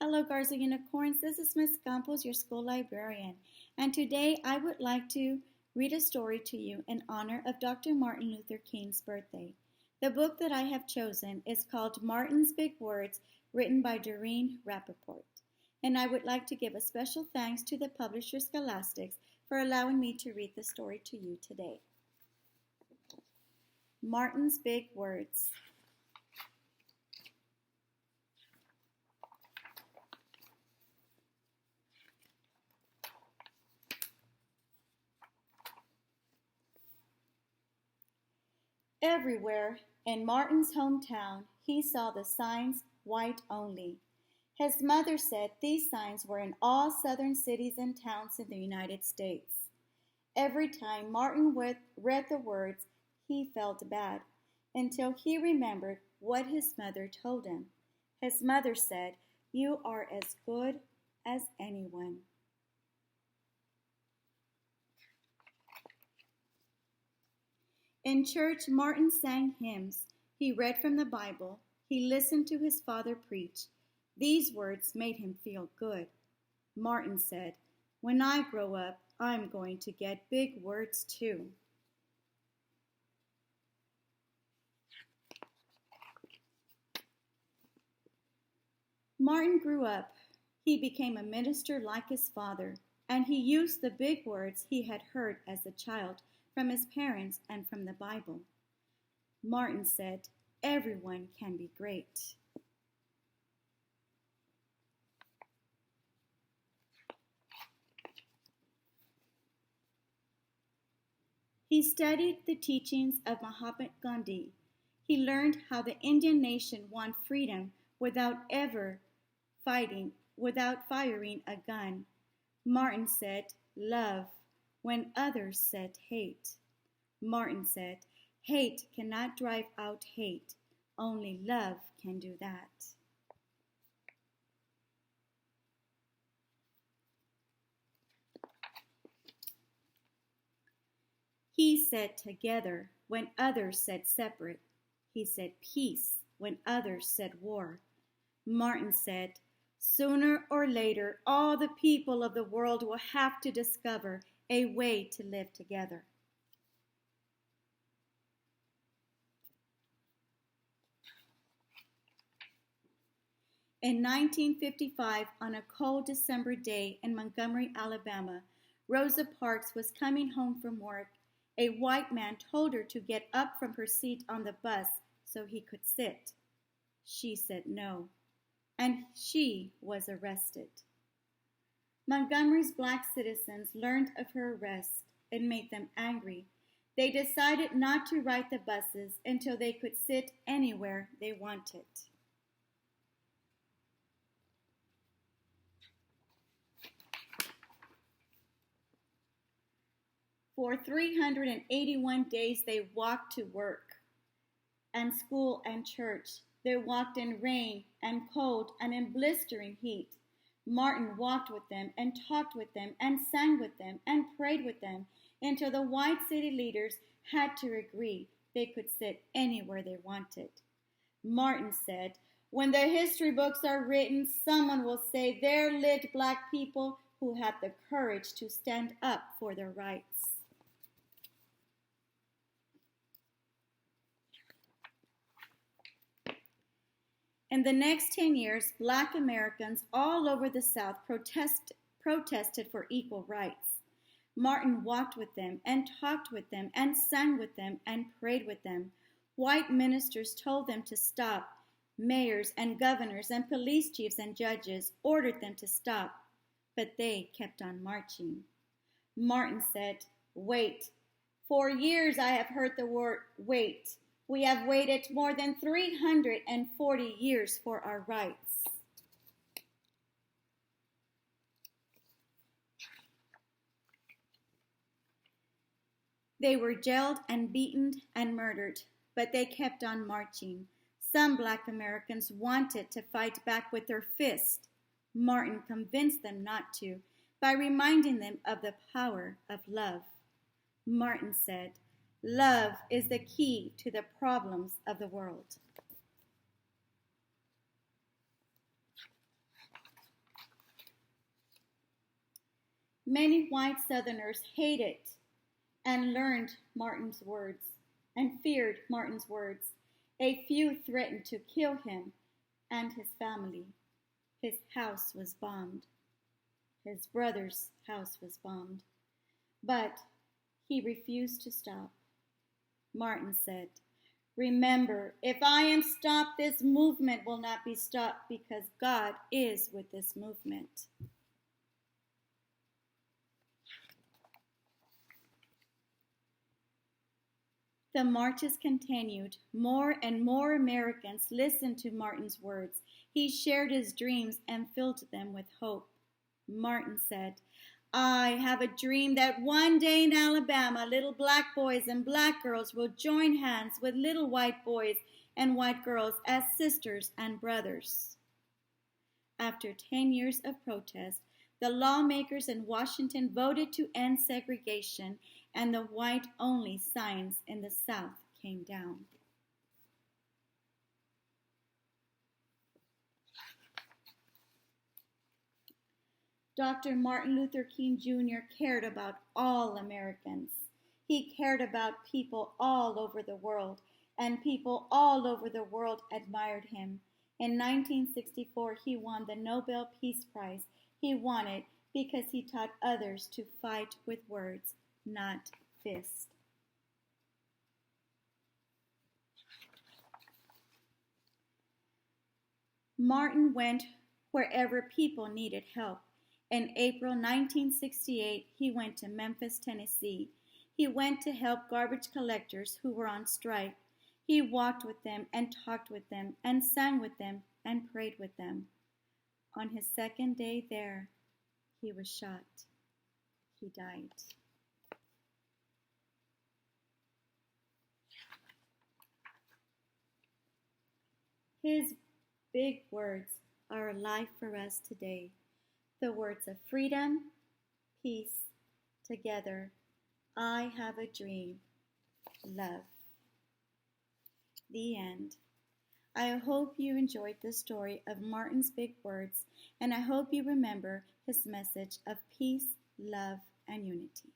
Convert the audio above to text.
Hello, Garza Unicorns. This is Miss Campos, your school librarian, and today I would like to read a story to you in honor of Dr. Martin Luther King's birthday. The book that I have chosen is called Martin's Big Words, written by Doreen Rappaport. And I would like to give a special thanks to the publisher Scholastics for allowing me to read the story to you today. Martin's Big Words. Everywhere in Martin's hometown, he saw the signs white only. His mother said these signs were in all southern cities and towns in the United States. Every time Martin read the words, he felt bad until he remembered what his mother told him. His mother said, "You are as good as anyone." In church, Martin sang hymns. He read from the Bible. He listened to his father preach. These words made him feel good. Martin said, "When I grow up, I'm going to get big words too." Martin grew up. He became a minister like his father, and he used the big words he had heard as a child from his parents and from the Bible. Martin said, "Everyone can be great." He studied the teachings of Mahatma Gandhi. He learned how the Indian nation won freedom without ever firing a gun. Martin said, "Love," when others said hate. Martin said, "Hate cannot drive out hate. Only love can do that." He said together when others said separate. He said peace when others said war. Martin said, "Sooner or later, all the people of the world will have to discover a way to live together." In 1955, on a cold December day in Montgomery, Alabama, Rosa Parks was coming home from work. A white man told her to get up from her seat on the bus so he could sit. She said no, and she was arrested. Montgomery's black citizens learned of her arrest. It made them angry. They decided not to ride the buses until they could sit anywhere they wanted. For 381 days they walked to work and school and church. They walked in rain and cold and in blistering heat. Martin walked with them and talked with them and sang with them and prayed with them until the white city leaders had to agree they could sit anywhere they wanted. Martin said, "When the history books are written, someone will say there lived black people who had the courage to stand up for their rights." In the next 10 years, black Americans all over the South protested for equal rights. Martin walked with them and talked with them and sang with them and prayed with them. White ministers told them to stop. Mayors and governors and police chiefs and judges ordered them to stop, but they kept on marching. Martin said, "Wait. For years I have heard the word wait. We have waited more than 340 years for our rights." They were jailed and beaten and murdered, but they kept on marching. Some black Americans wanted to fight back with their fists. Martin convinced them not to by reminding them of the power of love. Martin said, "Love is the key to the problems of the world." Many white Southerners hated and learned Martin's words and feared Martin's words. A few threatened to kill him and his family. His house was bombed. His brother's house was bombed. But he refused to stop. Martin said, "Remember, if I am stopped, this movement will not be stopped because God is with this movement." The marches continued. More and more Americans listened to Martin's words. He shared his dreams and filled them with hope. Martin said, "I have a dream that one day in Alabama, little black boys and black girls will join hands with little white boys and white girls as sisters and brothers." After 10 years of protest, the lawmakers in Washington voted to end segregation, and the white-only signs in the South came down. Dr. Martin Luther King Jr. cared about all Americans. He cared about people all over the world, and people all over the world admired him. In 1964, he won the Nobel Peace Prize. He won it because he taught others to fight with words, not fists. Martin went wherever people needed help. In April 1968, he went to Memphis, Tennessee. He went to help garbage collectors who were on strike. He walked with them and talked with them and sang with them and prayed with them. On his second day there, he was shot. He died. His big words are alive for us today. The words of freedom, peace, together, I have a dream, love. The end. I hope you enjoyed the story of Martin's big words, and I hope you remember his message of peace, love, and unity.